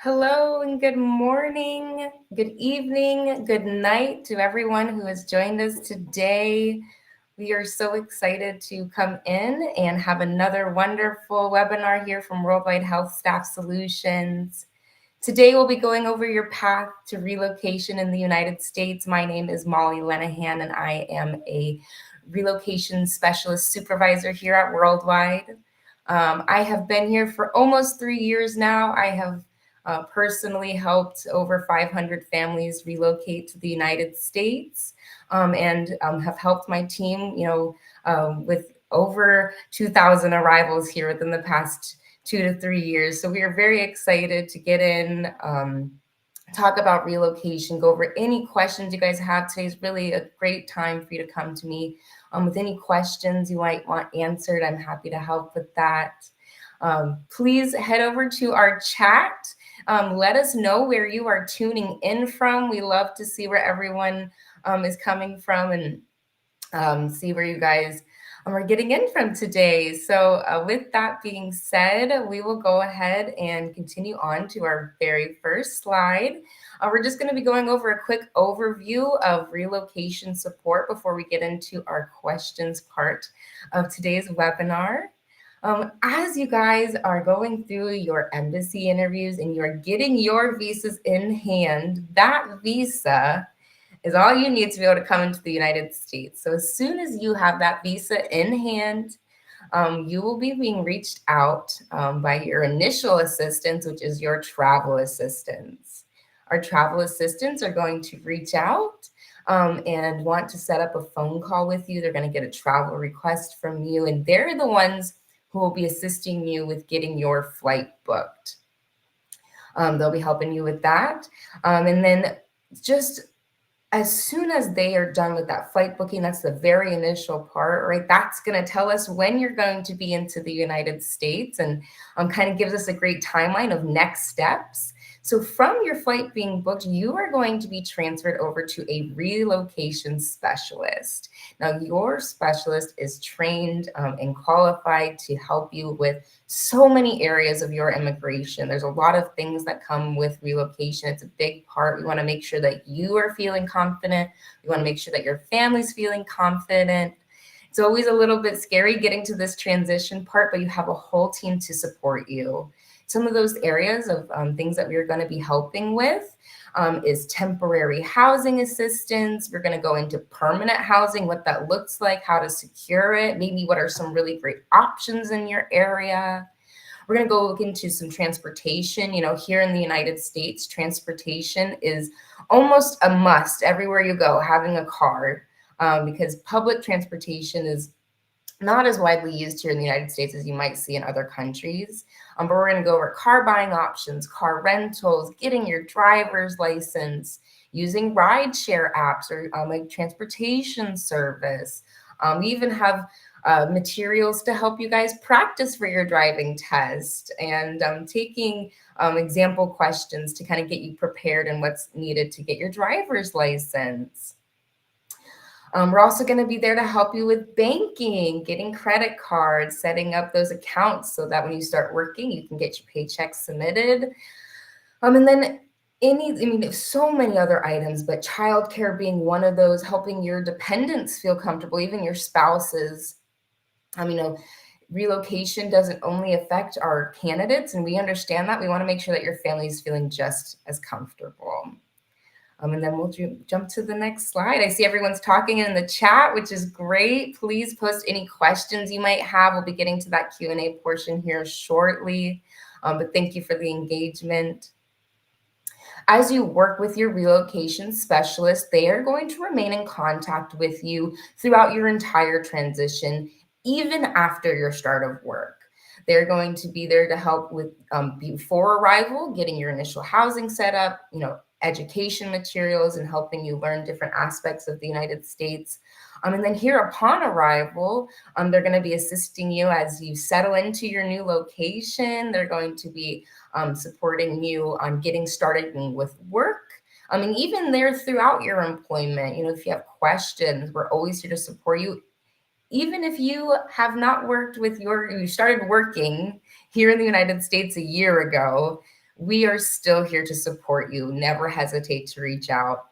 Hello and good morning, good evening, good night to everyone who has joined us today. We are so excited to come in and have another wonderful webinar here from Worldwide Health Staff Solutions. Today we'll be going over your path to relocation in the United States. My name is Molly Lenehan and I am a Relocation Specialist Supervisor here at Worldwide. I have been here for almost 3 years now. I have personally helped over 500 families relocate to the United States and have helped my team, with over 2,000 arrivals here within the past 2 to 3 years. So we are very excited to get in, talk about relocation, go over any questions you guys have. Today is really a great time for you to come to me with any questions you might want answered. I'm happy to help with that. Please head over to our chat. Let us know where you are tuning in from. We love to see where everyone is coming from and see where you guys are getting in from today. So with that being said, we will go ahead and continue on to our very first slide. We're just going to be going over a quick overview of relocation support before we get into our questions part of today's webinar. As you guys are going through your embassy interviews and you're getting your visas in hand, that visa is all you need to be able to come into the United States. So as soon as you have that visa in hand, you will be being reached out by your initial assistants, which is your travel assistants. Our travel assistants are going to reach out and want to set up a phone call with you. They're going to get a travel request from you, and they're the ones who will be assisting you with getting your flight booked. They'll be helping you with that. And then just as soon as they are done with that flight booking, that's the very initial part, right? That's going to tell us when you're going to be into the United States and kind of gives us a great timeline of next steps. So from your flight being booked, you are going to be transferred over to a relocation specialist. Now, your specialist is trained and qualified to help you with so many areas of your immigration. There's a lot of things that come with relocation. It's a big part. We want to make sure that you are feeling confident. We want to make sure that your family's feeling confident. It's always a little bit scary getting to this transition part, but you have a whole team to support you. Some of those areas of things that we're going to be helping with is temporary housing assistance. We're going to go into permanent housing, what that looks like, how to secure it, maybe what are some really great options in your area. We're going to go look into some transportation. Here in the United States, transportation is almost a must everywhere you go, having a car, because public transportation is not as widely used here in the United States as you might see in other countries. But we're going to go over car buying options, car rentals, getting your driver's license, using rideshare apps or like transportation service. We even have materials to help you guys practice for your driving test and taking example questions to kind of get you prepared and what's needed to get your driver's license. We're also going to be there to help you with banking, getting credit cards, setting up those accounts so that when you start working, you can get your paychecks submitted. And then so many other items, but childcare being one of those, helping your dependents feel comfortable, even your spouses. Relocation doesn't only affect our candidates, and we understand that. We want to make sure that your family is feeling just as comfortable. And then we'll jump to the next slide. I see everyone's talking in the chat, which is great. Please post any questions you might have. We'll be getting to that Q&A portion here shortly. But thank you for the engagement. As you work with your relocation specialist, they are going to remain in contact with you throughout your entire transition, even after your start of work. They're going to be there to help with before arrival, getting your initial housing set up, education materials, and helping you learn different aspects of the United States. And then here upon arrival, they're going to be assisting you as you settle into your new location. They're going to be supporting you on getting started with work. Even there throughout your employment, if you have questions, we're always here to support you. Even if you have not worked with you started working here in the United States a year ago, we are still here to support you. Never hesitate to reach out.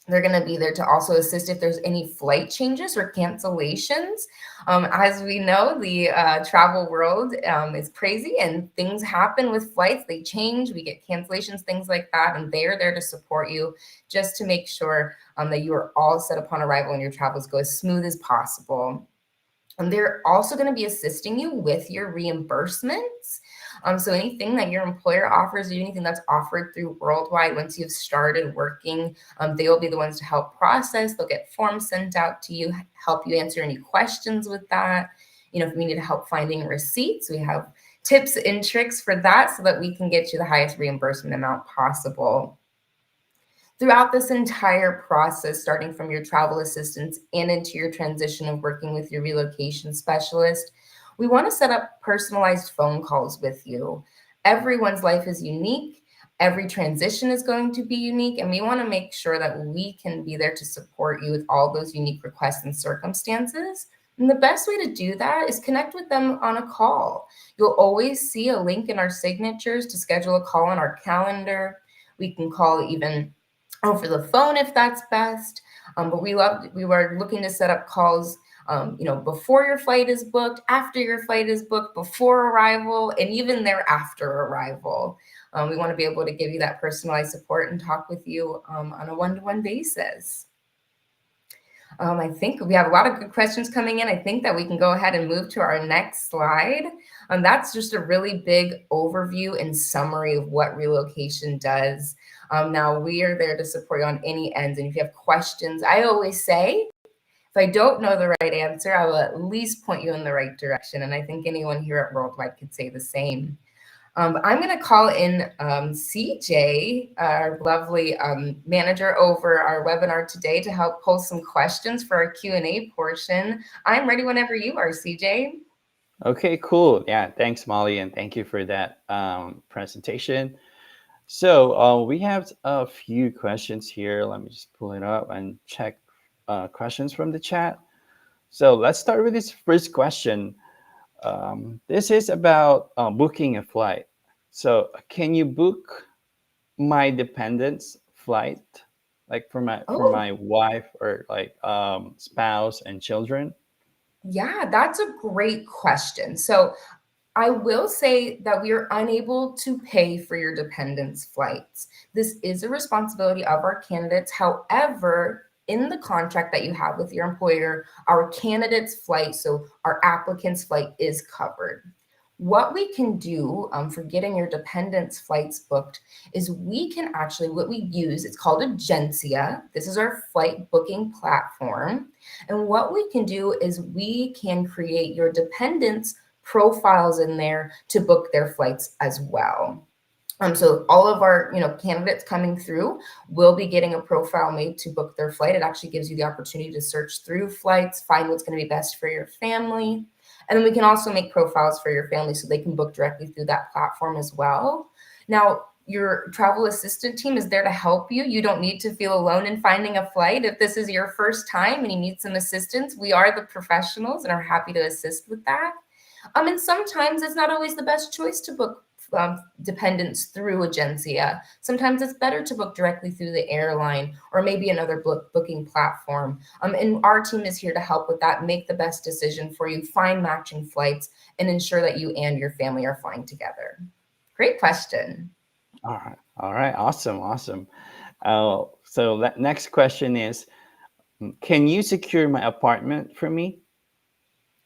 They're going to be there to also assist if there's any flight changes or cancellations. As we know, the travel world is crazy and things happen with flights. They change, we get cancellations, things like that. And they are there to support you just to make sure that you are all set upon arrival and your travels go as smooth as possible. And they're also going to be assisting you with your reimbursements. So anything that your employer offers you, anything that's offered through Worldwide, once you've started working, they will be the ones to help process. They'll get forms sent out to you, help you answer any questions with that. If we need help finding receipts, we have tips and tricks for that so that we can get you the highest reimbursement amount possible. Throughout this entire process, starting from your travel assistance and into your transition of working with your relocation specialist, we want to set up personalized phone calls with you. Everyone's life is unique. Every transition is going to be unique, and we want to make sure that we can be there to support you with all those unique requests and circumstances. And the best way to do that is connect with them on a call. You'll always see a link in our signatures to schedule a call on our calendar. We can call even over the phone if that's best. But we were looking to set up calls, before your flight is booked, after your flight is booked, before arrival, and even thereafter arrival. We want to be able to give you that personalized support and talk with you on a one-to-one basis. I think we have a lot of good questions coming in. I think that we can go ahead and move to our next slide. That's just a really big overview and summary of what relocation does. Now, we are there to support you on any ends. And if you have questions, I always say, if I don't know the right answer, I will at least point you in the right direction. And I think anyone here at Worldwide could say the same. I'm going to call in CJ, our lovely manager over our webinar today, to help post some questions for our Q&A portion. I'm ready whenever you are, CJ. Okay, cool. Yeah, thanks, Molly, and thank you for that presentation. So we have a few questions here. Let me just pull it up and check questions from the chat. So let's start with this first question. This is about booking a flight. So can you book my dependent's flight, like for my wife or like spouse and children? Yeah, that's a great question. So I will say that we are unable to pay for your dependents' flights. This is a responsibility of our candidates. However, in the contract that you have with your employer, our candidate's flight, so our applicant's flight, is covered. What we can do for getting your dependents' flights booked is what we use, it's called Agencia. This is our flight booking platform. And what we can do is we can create your dependents' profiles in there to book their flights as well. So all of our, candidates coming through will be getting a profile made to book their flight. It actually gives you the opportunity to search through flights, find what's going to be best for your family. And then we can also make profiles for your family so they can book directly through that platform as well. Now, your travel assistant team is there to help you. You don't need to feel alone in finding a flight. If this is your first time and you need some assistance, we are the professionals and are happy to assist with that. And sometimes it's not always the best choice to book dependents through Agencia. Sometimes it's better to book directly through the airline or maybe another booking platform. And our team is here to help with that, make the best decision for you, find matching flights, and ensure that you and your family are flying together. Great question. All right. Awesome. So that next question is, can you secure my apartment for me?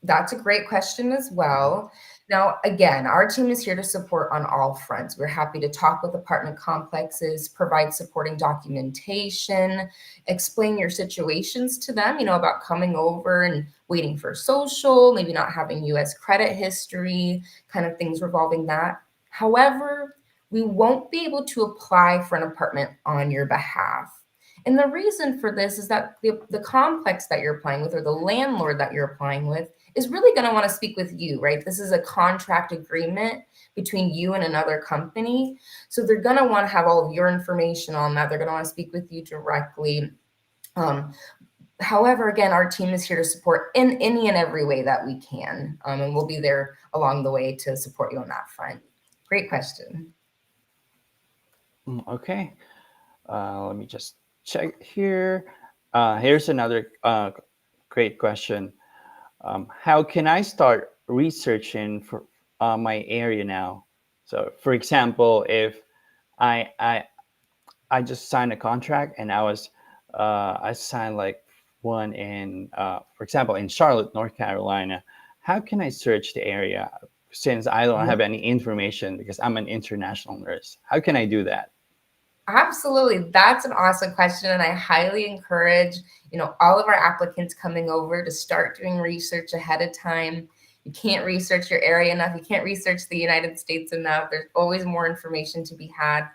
That's a great question as well. Now, again, our team is here to support on all fronts. We're happy to talk with apartment complexes, provide supporting documentation, explain your situations to them, about coming over and waiting for social, maybe not having US credit history, kind of things revolving that. However, we won't be able to apply for an apartment on your behalf. And the reason for this is that the complex that you're applying with or the landlord that you're applying with is really going to want to speak with you, right? This is a contract agreement between you and another company. So they're going to want to have all of your information on that. They're going to want to speak with you directly. However, again, our team is here to support in any and every way that we can. And we'll be there along the way to support you on that front. Great question. Okay. Let me just check here. Here's another great question. How can I start researching for my area now? So, for example, if I I I just signed a contract and I signed like one in for example in Charlotte, North Carolina. How can I search the area since I don't have any information because I'm an international nurse? How can I do that? Absolutely. That's an awesome question. And I highly encourage, all of our applicants coming over to start doing research ahead of time. You can't research your area enough. You can't research the United States enough. There's always more information to be had.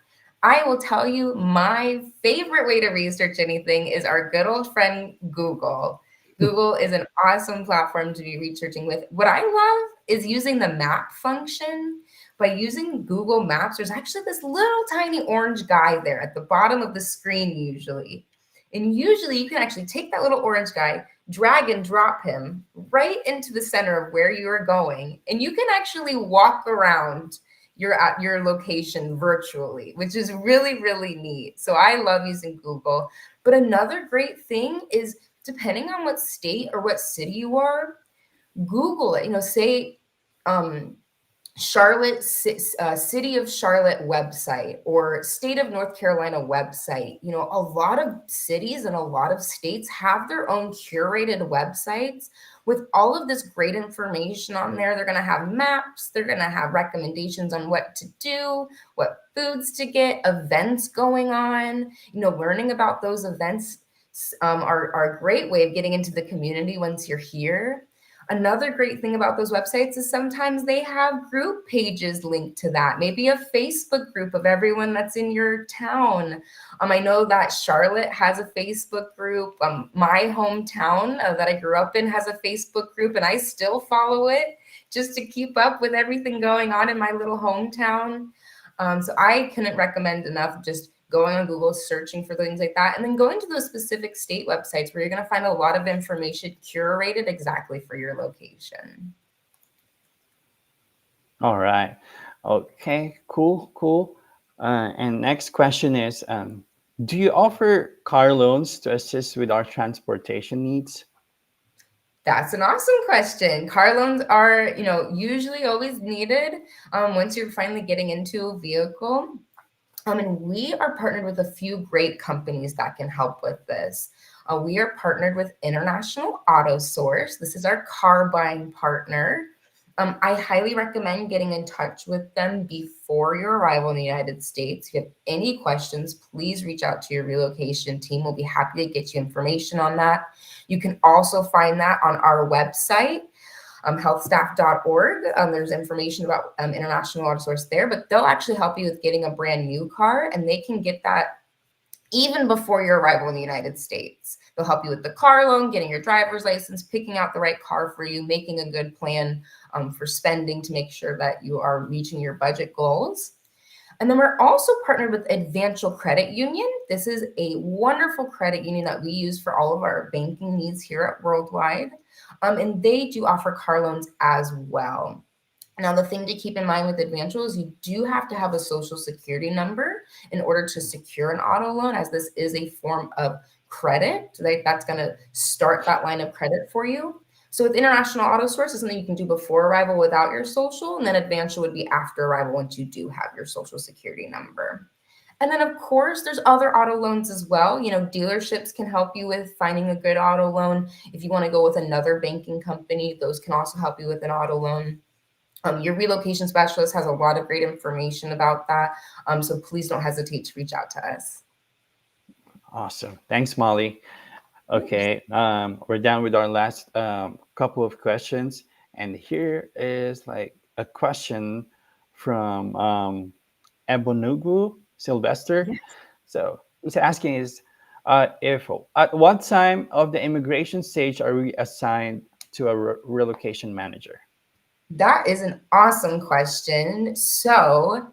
I will tell you my favorite way to research anything is our good old friend Google. Google is an awesome platform to be researching with. What I love is using the map function. By using Google Maps, there's actually this little tiny orange guy there at the bottom of the screen usually. And usually you can actually take that little orange guy, drag and drop him right into the center of where you are going. And you can actually walk around your location virtually, which is really, really neat. So I love using Google. But another great thing is depending on what state or what city you are, Google it. Say um, City of Charlotte website or State of North Carolina website. A lot of cities and a lot of states have their own curated websites with all of this great information on there. They're going to have maps, they're going to have recommendations on what to do, what foods to get, events going on. Learning about those events are a great way of getting into the community once you're here. Another great thing about those websites is sometimes they have group pages linked to that, maybe a Facebook group of everyone that's in your town. I know that Charlotte has a Facebook group. My hometown that I grew up in has a Facebook group, and I still follow it just to keep up with everything going on in my little hometown. So I couldn't recommend enough just going on Google, searching for things like that, and then going to those specific state websites where you're going to find a lot of information curated exactly for your location. All right. Okay. Cool. Cool. And next question is, do you offer car loans to assist with our transportation needs? That's an awesome question. Car loans are, usually always needed once you're finally getting into a vehicle. And we are partnered with a few great companies that can help with this. We are partnered with International Auto Source. This is our car buying partner. I highly recommend getting in touch with them before your arrival in the United States. If you have any questions, please reach out to your relocation team. We'll be happy to get you information on that. You can also find that on our website, healthstaff.org. There's information about International Auto Source there, but they'll actually help you with getting a brand new car, and they can get that even before your arrival in the United States. They'll help you with the car loan, getting your driver's license, picking out the right car for you, making a good plan for spending to make sure that you are reaching your budget goals. And then we're also partnered with Advantial Credit Union. This is a wonderful credit union that we use for all of our banking needs here at Worldwide. And they do offer car loans as well. Now, the thing to keep in mind with Advantial is you do have to have a social security number in order to secure an auto loan, as this is a form of credit. So that's going to start that line of credit for you. So with International Auto Source, it's something you can do before arrival without your social, and then Advantial would be after arrival once you do have your social security number. And then, of course, there's other auto loans as well. Dealerships can help you with finding a good auto loan. If you want to go with another banking company, those can also help you with an auto loan. Your relocation specialist has a lot of great information about that. So please don't hesitate to reach out to us. Awesome. Thanks, Molly. Okay, we're down with our last couple of questions, and here is like a question from Ebonugu Sylvester. Yes. So he's asking is, if at what time of the immigration stage are we assigned to a relocation manager? That is an awesome question. So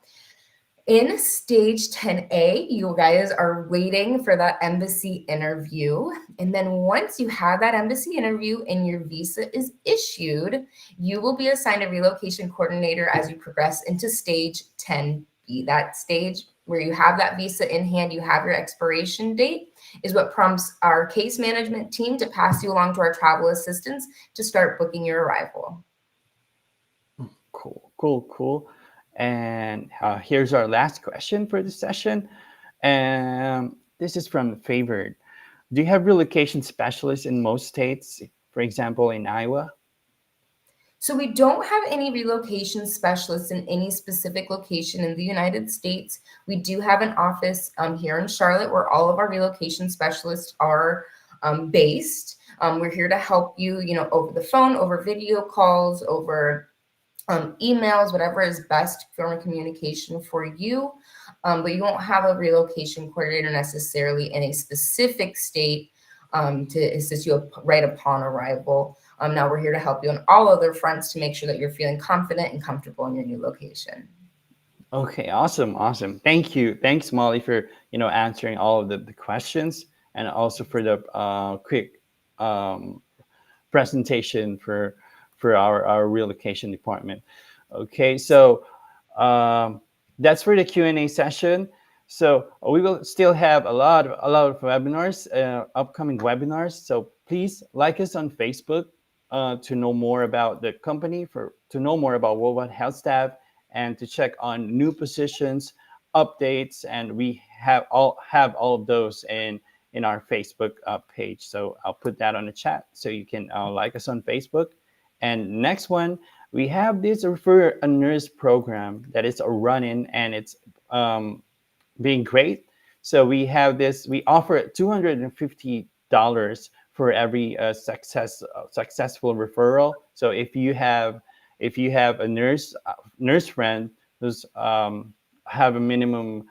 in stage 10A, you guys are waiting for that embassy interview. And then once you have that embassy interview and your visa is issued, you will be assigned a relocation coordinator as you progress into stage 10B. That stage where you have that visa in hand, you have your expiration date, is what prompts our case management team to pass you along to our travel assistants to start booking your arrival. Cool, cool, cool. And here's our last question for the session. And this is from Favored. Do you have relocation specialists in most states? For example, in Iowa? So we don't have any relocation specialists in any specific location in the United States. We do have an office here in Charlotte where all of our relocation specialists are based. We're here to help you, over the phone, over video calls, over emails, whatever is best form of communication for you. But you won't have a relocation coordinator necessarily in a specific state to assist you right upon arrival. Now we're here to help you on all other fronts to make sure that you're feeling confident and comfortable in your new location. Okay, awesome, awesome. Thank you. Thanks, Molly, for answering all of the questions, and also for the quick presentation for our relocation department. Okay, so that's for the Q&A session. So we will still have a lot of webinars, upcoming webinars. So please like us on Facebook to know more about the company, to know more about Worldwide Health Staff, and to check on new positions, updates, and we have all of those in our Facebook page. So I'll put that on the chat so you can like us on Facebook. And next one, we have this Refer a Nurse program that is a run-in, and it's being great. So we offer $250 for every successful referral. So if you have a nurse friend who's have a minimum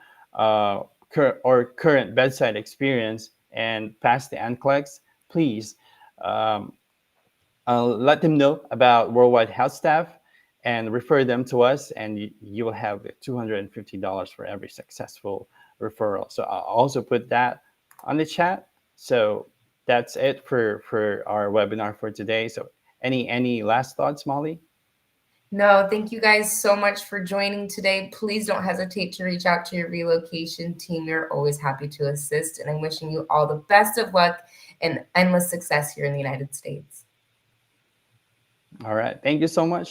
current bedside experience and pass the NCLEX, please let them know about Worldwide Health Staff and refer them to us, and you will have $250 for every successful referral. So I'll also put that on the chat. So that's it for our webinar for today. So any last thoughts, Molly? No, thank you guys so much for joining today. Please don't hesitate to reach out to your relocation team. We're always happy to assist, and I'm wishing you all the best of luck and endless success here in the United States. All right. Thank you so much.